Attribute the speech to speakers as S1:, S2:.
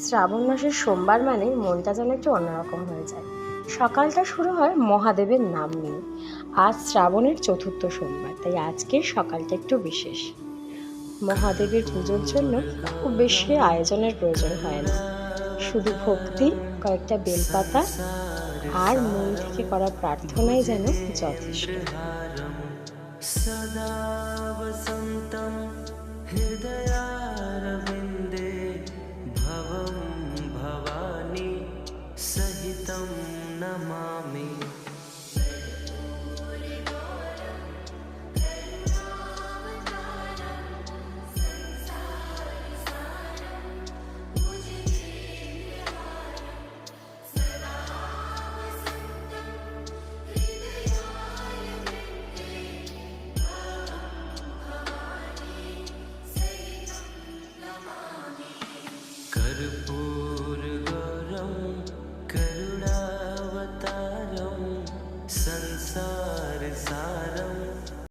S1: শ্রাবণ মাসের সোমবার মানে মনটা যেন একটু অন্যরকম হয়ে যায়। সকালটা শুরু হয় মহাদেবের নাম নিয়ে। আজ শ্রাবণের চতুর্থ সোমবার, তাই আজকের সকালটা একটু বিশেষ। মহাদেবের পুজোর জন্য খুব বেশি আয়োজনের প্রয়োজন হয় না, শুধু ভক্তি, কয়েকটা বেলপাতা আর মন থেকে করা প্রার্থনাই যেন যথেষ্ট।
S2: सदा वसन्तं हृदयारविन्दे भवं भवानी सहितं नमामि। कर्पूरगौरं करुणावतारं संसारसारं